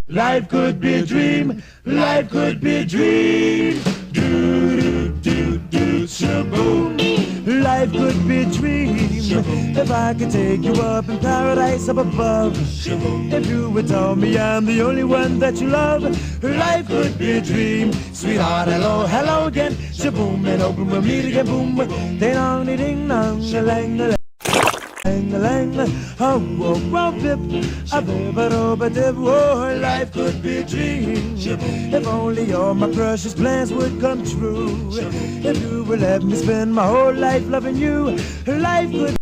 Life could be a dream, life could be a dream. Do, do, do, do, shaboom. Life could be a dream if I could take you up in paradise up above. If you would tell me I'm the only one that you love, life could be a dream. Sweetheart, hello, hello again. Shaboom, and open we'll meet again. Boom, ding dong, ding dong, lang, lang. Oh, life could be a dream if only all my precious plans would come true. If you would let me spend my whole life loving you, life could